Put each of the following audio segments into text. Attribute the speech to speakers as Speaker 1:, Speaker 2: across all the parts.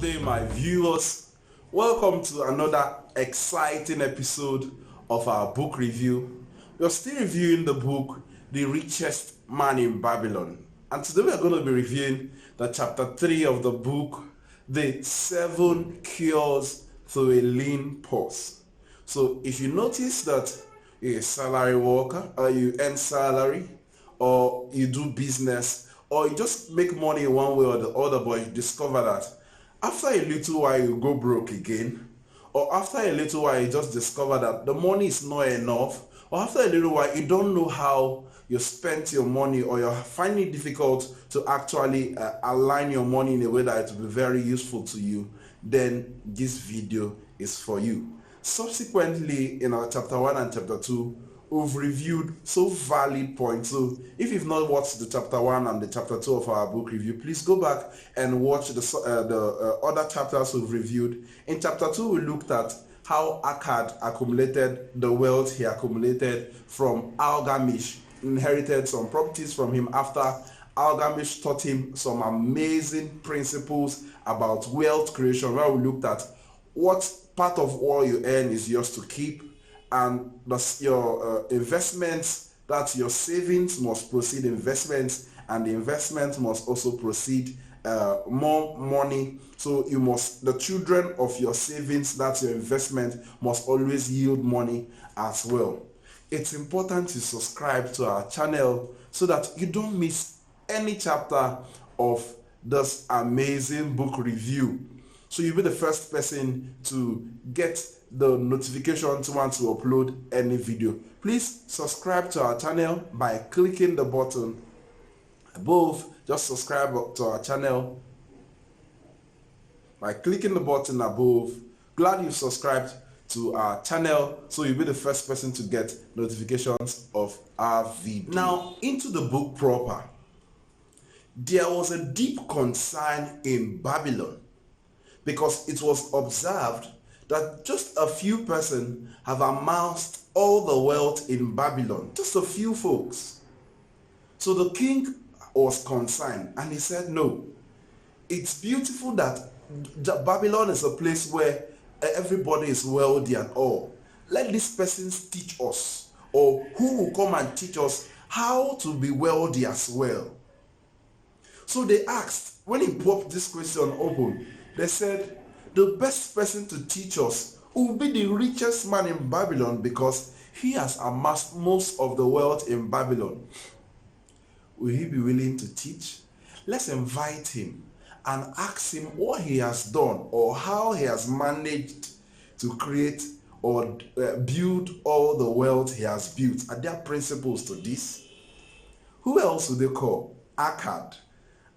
Speaker 1: day, my viewers. Welcome to another exciting episode of our book review. We're still reviewing the book, The Richest Man in Babylon. And today we're going to be reviewing the chapter 3 of the book, The 7 Cures to a Lean Purse. So if you notice that you're a salary worker, or you earn salary, or you do business, or you just make money in one way or the other, but you discover that after a little while you go broke again, or after a little while you just discover that the money is not enough, or after a little while you don't know how you spent your money, or you're finding it difficult to actually align your money in a way that it will be very useful to you, then this video is for you. Subsequently, in our chapter 1 and chapter 2, we've reviewed so valid points. So if you've not watched the chapter 1 and the chapter 2 of our book review, please go back and watch the other chapters we've reviewed. In chapter 2, we looked at how Arkad accumulated the wealth he accumulated from Gilgamesh, inherited some properties from him after Gilgamesh taught him some amazing principles about wealth creation, where we looked at what part of what you earn is yours to keep, and your investments, that your savings must proceed investments, and the investment must also proceed more money. So the children of your savings, that's your investment, must always yield money as well. It's important to subscribe to our channel so that you don't miss any chapter of this amazing book review. So you'll be the first person to get the notification once we upload any video. Please subscribe to our channel by clicking the button above. Just subscribe to our channel by clicking the button above. Glad you subscribed to our channel, so you'll be the first person to get notifications of our video. Now, into the book proper. There was a deep concern in Babylon because it was observed that just a few persons have amassed all the wealth in Babylon. Just a few folks. So the king was concerned and he said, no, it's beautiful that Babylon is a place where everybody is wealthy and all. Let these persons teach us, or who will come and teach us how to be wealthy as well. So they asked, when he popped this question open, they said, the best person to teach us will be the richest man in Babylon because he has amassed most of the wealth in Babylon. Will he be willing to teach? Let's invite him and ask him what he has done or how he has managed to create or build all the wealth he has built. Are there principles to this? Who else would they call? Arkad.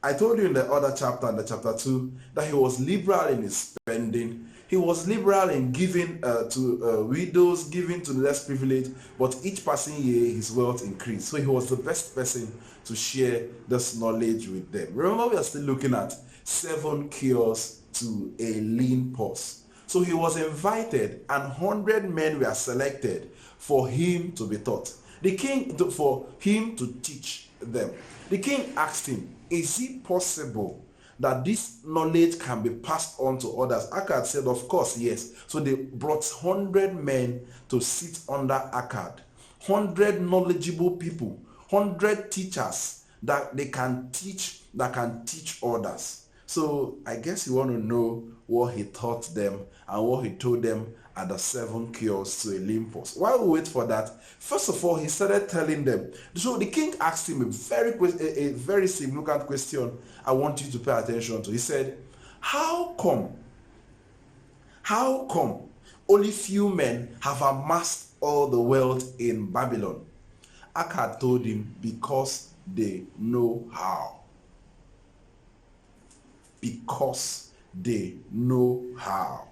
Speaker 1: I told you in the other chapter, in the chapter 2, that he was liberal in his spending. He was liberal in giving to widows, giving to the less privileged, but each passing year his wealth increased. So he was the best person to share this knowledge with them. Remember, we are still looking at 7 cures to a lean purse. So he was invited and 100 men were selected for him to be taught. For him to teach them. The king asked him, is it possible that this knowledge can be passed on to others? Arkad said, of course, yes. So they brought 100 men to sit under Arkad. 100 knowledgeable people, 100 teachers that they can teach, that can teach others. So I guess you want to know what he taught them and what he told them at the 7 cures to a lean purse. While we wait for that, first of all, he started telling them. So the king asked him a very significant question I want you to pay attention to. He said, how come only few men have amassed all the wealth in Babylon? Arkad told him, because they know how. Because they know how.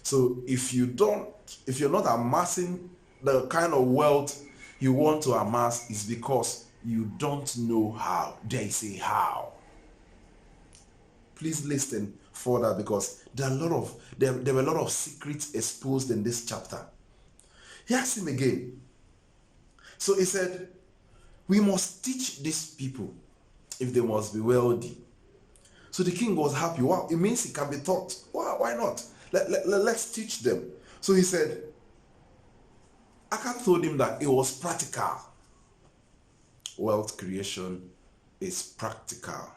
Speaker 1: So if you're not amassing the kind of wealth you want to amass, it's because you don't know how. There is a how. Please listen further because there were a lot of secrets exposed in this chapter. He asked him again. So he said, we must teach these people if they must be wealthy. So the king was happy. Wow, it means it can be taught. Wow, why not? Let's teach them. So he said, Arkad told him that it was practical. Wealth creation is practical.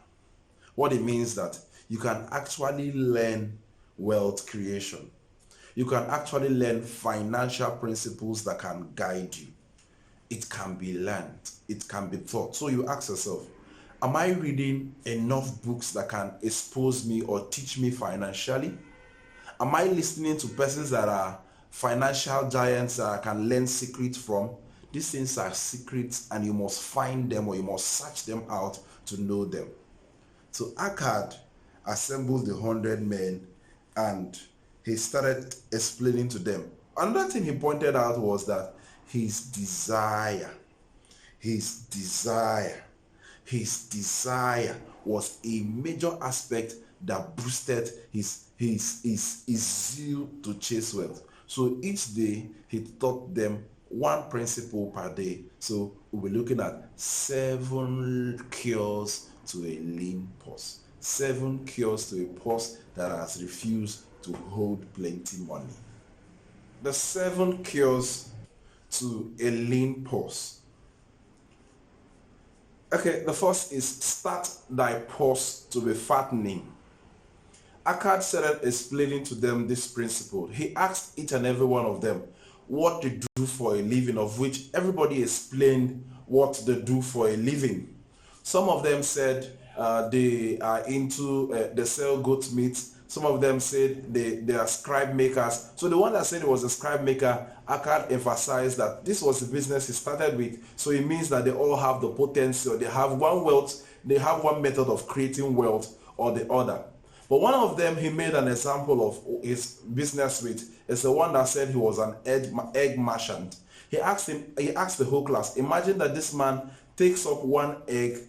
Speaker 1: What it means that you can actually learn wealth creation. You can actually learn financial principles that can guide you. It can be learned. It can be taught. So you ask yourself, am I reading enough books that can expose me or teach me financially? Am I listening to persons that are financial giants that I can learn secrets from? These things are secrets and you must find them or you must search them out to know them. So Arkad assembled the 100 men and he started explaining to them. Another thing he pointed out was that his desire was a major aspect that boosted his zeal to chase wealth. So each day he taught them one principle per day. So we'll be looking at 7 cures to a lean purse. 7 cures to a purse that has refused to hold plenty money. The 7 cures to a lean purse. Okay, the first is start thy purse to be fattening. Arkad started explaining to them this principle. He asked each and every one of them what they do for a living, of which everybody explained what they do for a living. Some of them said they are into, they sell goat meat. Some of them said they are scribe makers. So the one that said he was a scribe maker, Arkad emphasized that this was the business he started with. So it means that they all have the potential. They have one wealth, they have one method of creating wealth or the other. But one of them he made an example of his business with is the one that said he was an egg merchant. He asked the whole class, imagine that this man takes up one egg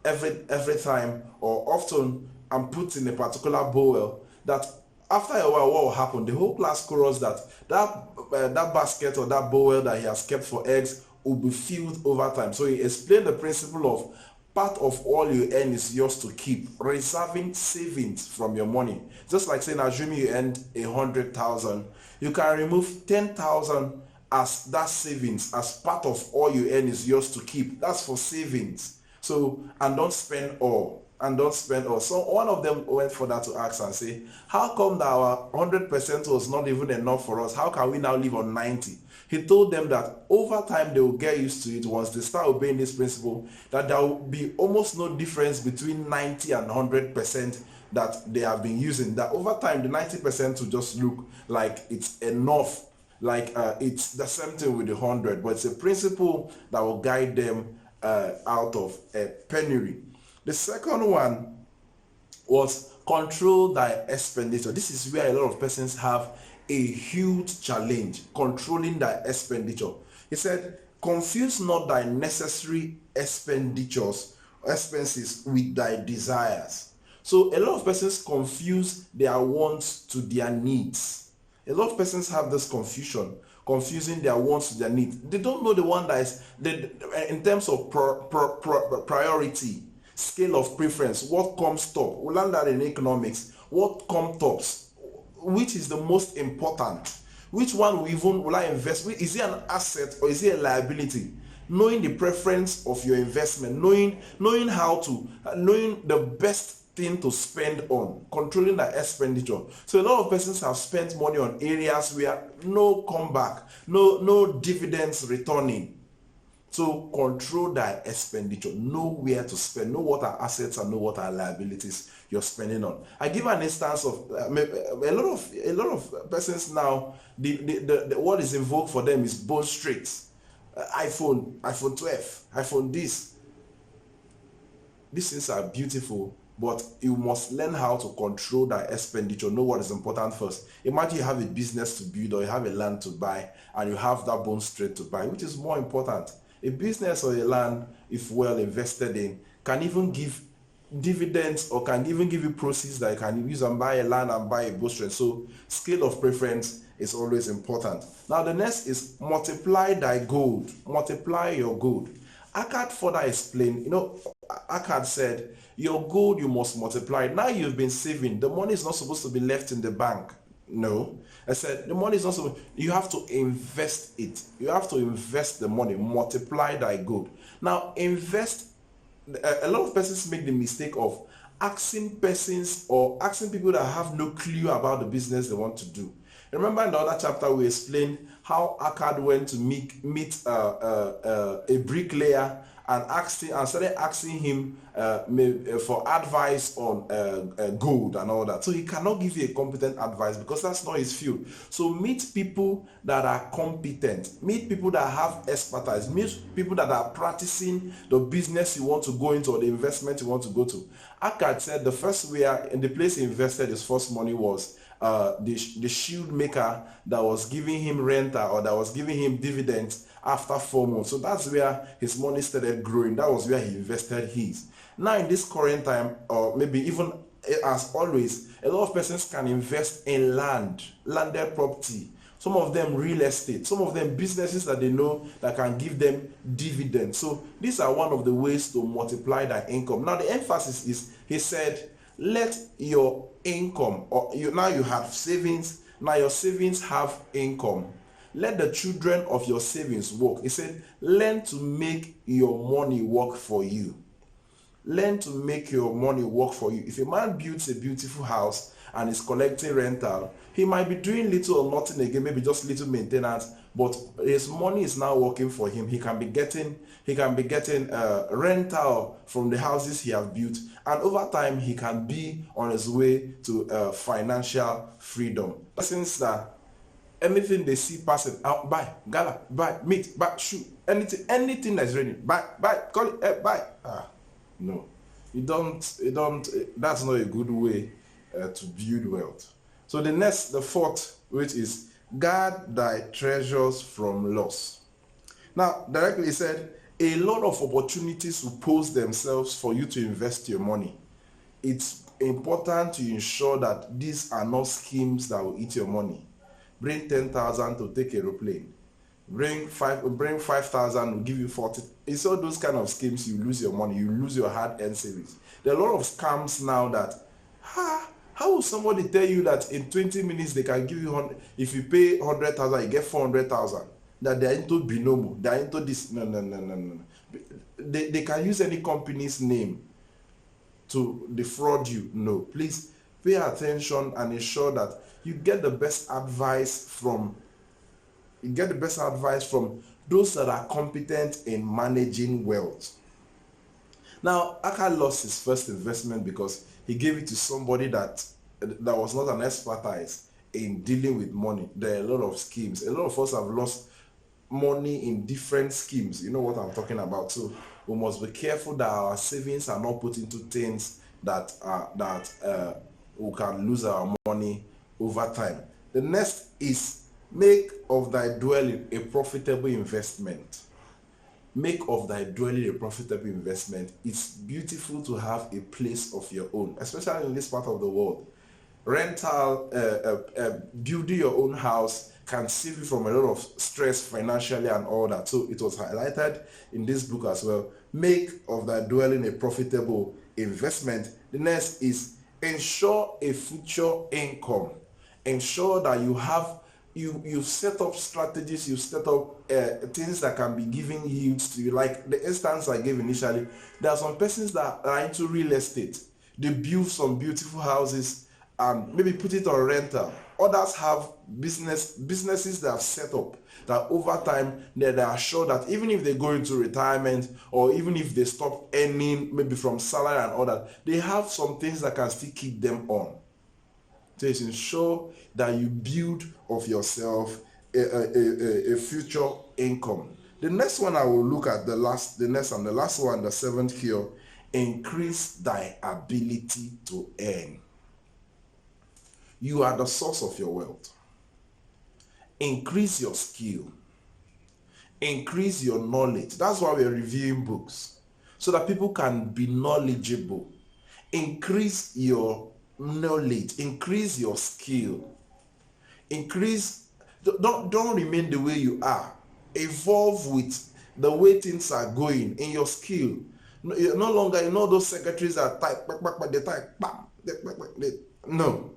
Speaker 1: every time or often and puts in a particular bowl, that after a while what will happen? The whole class chorus that basket or that bowl that he has kept for eggs will be filled over time. So he explained the principle of part of all you earn is yours to keep, reserving savings from your money. Just like saying, assuming you earned 100,000, you can remove 10,000 as that savings, as part of all you earn is yours to keep. That's for savings. So, and don't spend all. So one of them went further to ask and say, how come that our 100% was not even enough for us? How can we now live on 90? He told them that over time they will get used to it once they start obeying this principle, that there will be almost no difference between 90 and 100% that they have been using. That over time the 90% will just look like it's enough, like it's the same thing with the 100, but it's a principle that will guide them out of a penury. The second one was control thy expenditure. This is where a lot of persons have a huge challenge, controlling thy expenditure. He said, confuse not thy necessary expenses with thy desires. So a lot of persons confuse their wants to their needs. A lot of persons have this confusion, confusing their wants to their needs. They don't know the one that is, in terms of priority, scale of preference, what comes top. We learned that in economics. What comes tops? Which is the most important? Which one will I invest? Is it an asset or is it a liability? Knowing the preference of your investment, knowing the best thing to spend on, controlling the expenditure. So a lot of persons have spent money on areas where no comeback, no dividends returning. So control thy expenditure. Know where to spend. Know what are assets and know what are liabilities you're spending on. I give an instance of a lot of persons now. The what is in vogue for them is bone straight, iPhone 12, iPhone this. These things are beautiful, but you must learn how to control thy expenditure. Know what is important first. Imagine you have a business to build or you have a land to buy and you have that bone straight to buy. Which is more important? A business or a land, if well invested in, can even give dividends or can even give you proceeds that you can use and buy a land and buy a bone straight. So scale of preference is always important. Now the next is multiply thy gold. Multiply your gold. Arkad further explained, Arkad said, your gold you must multiply. Now you've been saving. The money is not supposed to be left in the bank. No. I said, the money is not supposed, you have to invest it. You have to invest the money, multiply thy gold. Now, invest, a lot of persons make the mistake of asking persons or asking people that have no clue about the business they want to do. Remember in the other chapter we explained how Arkad went to meet a bricklayer and started asking him for advice on gold and all that. So he cannot give you a competent advice because that's not his field. So meet people that are competent, meet people that have expertise, meet people that are practicing the business you want to go into or the investment you want to go to. Arkad said the first way in the place he invested his first money was the shield maker that was giving him renta or that was giving him dividends after 4 months. So that's where his money started growing. That was where he invested his. Now in this current time, or maybe even as always, a lot of persons can invest in landed property. Some of them real estate, some of them businesses that they know that can give them dividends. So these are one of the ways to multiply their income. Now the emphasis is, he said, let your income, now you have savings, now your savings have income. Let the children of your savings work. He said, learn to make your money work for you. Learn to make your money work for you. If a man builds a beautiful house and is collecting rental, he might be doing little or nothing again, maybe just little maintenance, but his money is now working for him. He can be getting rental from the houses he has built, and over time he can be on his way to financial freedom. Since that anything they see passing out, buy gala, buy meat, buy shoe, anything that's ready, buy, call it, buy. No, you don't. That's not a good way to build wealth. So the fourth, which is guard thy treasures from loss. Now, directly he said, a lot of opportunities will pose themselves for you to invest your money. It's important to ensure that these are not schemes that will eat your money. Bring 10,000 to take aeroplane. Bring 5,000 will give you 40. It's all those kind of schemes. You lose your money. You lose your hard-earned savings. There are a lot of scams now that, how will somebody tell you that in 20 minutes they can give you 100? If you pay 100,000, you get 400,000. That they're into binomo. They're into this. No. They can use any company's name to defraud you. No, please pay attention and ensure that you get the best advice from those that are competent in managing wealth. Now, Arkad lost his first investment because he gave it to somebody that was not an expertise in dealing with money. There are a lot of schemes. A lot of us have lost money in different schemes. You know what I'm talking about. So we must be careful that our savings are not put into things that we can lose our money over time. The next is make of thy dwelling a profitable investment. Make of thy dwelling a profitable investment. It's beautiful to have a place of your own, especially in this part of the world. Rental, building your own house can save you from a lot of stress financially and all that. So it was highlighted in this book as well. Make of thy dwelling a profitable investment. The next is ensure a future income. Ensure that you've set up strategies, you've set up things that can be giving yields to you. Like the instance I gave initially, there are some persons that are into real estate. They build some beautiful houses and maybe put it on rental. Others have businesses that have set up that over time they are sure that even if they go into retirement or even if they stop earning maybe from salary and all that, they have some things that can still keep them on. So it's ensure that you build of yourself a future income. The next one I will look at, the last one, the seventh cure, increase thy ability to earn. You are the source of your wealth. Increase your skill. Increase your knowledge. That's why we are reviewing books, so that people can be knowledgeable. Increase your knowledge. Increase your skill. Don't remain the way you are. Evolve with the way things are going in your skill. You're no longer, those secretaries that type, they type, no.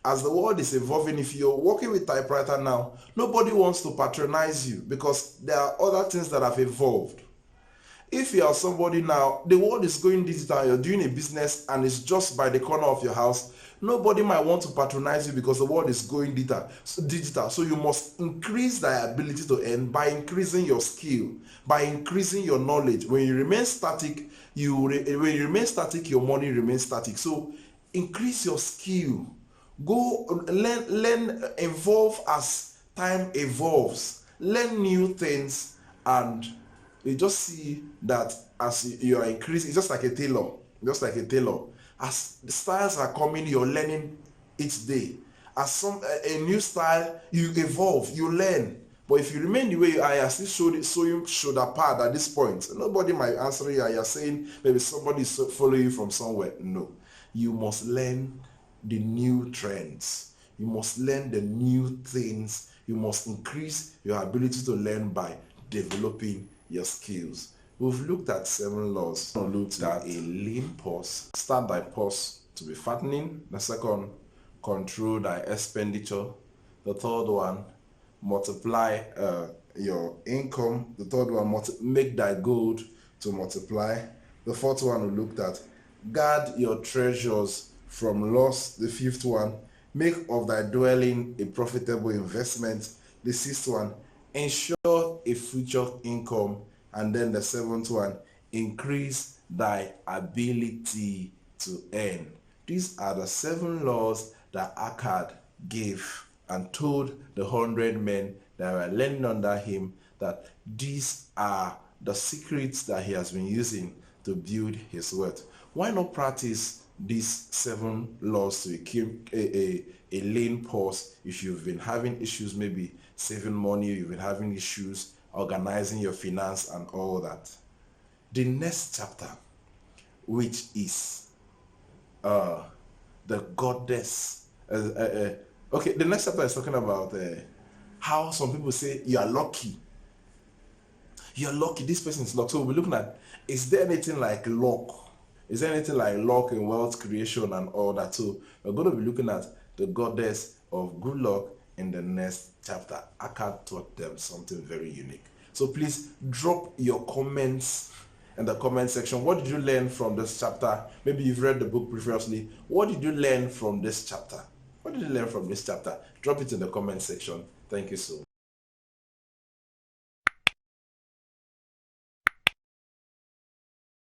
Speaker 1: As the world is evolving, if you're working with typewriter now, nobody wants to patronize you because there are other things that have evolved. If you are somebody now, the world is going digital, you're doing a business and it's just by the corner of your house, nobody might want to patronize you because the world is going digital. So you must increase the ability to earn by increasing your skill, by increasing your knowledge. When you remain static, your money remains static. So increase your skill. Go learn, evolve as time evolves. Learn new things, and you just see that as you are increasing, it's just like a tailor. As the styles are coming, you're learning each day. As a new style, you evolve, you learn. But if you remain the way you are, you're still sewing shoulder pad at this point. Nobody might answer you. You're saying maybe somebody is following you from somewhere. No, you must learn the new trends. You must learn the new things. You must increase your ability to learn by developing your skills. We've looked at 7 laws. We've looked at a lean pause. Start thy pause to be fattening. The second, control thy expenditure. The third one, multiply your income. The third one, make thy gold to multiply. The fourth one we looked at, guard your treasures from loss. The fifth one, make of thy dwelling a profitable investment. The sixth one, ensure a future income. And then the seventh one, increase thy ability to earn. These are the 7 laws that Arkad gave and told the 100 men that were learning under him that these are the secrets that he has been using to build his wealth. Why not practice these 7 laws to keep a lean pause if you've been having issues, maybe saving money, you've been having issues organizing your finance and all that. The next chapter, which is the goddess. Okay, the next chapter is talking about how some people say you are lucky. You're lucky. This person is lucky. So we'll be looking at, is there anything like luck? Is there anything like luck in wealth creation and all that? So we're going to be looking at the goddess of good luck in the next chapter. Arkad taught them something very unique. So please drop your comments in the comment section. What did you learn from this chapter? Maybe you've read the book previously. What did you learn from this chapter? What did you learn from this chapter? Drop it in the comment section. Thank you so much.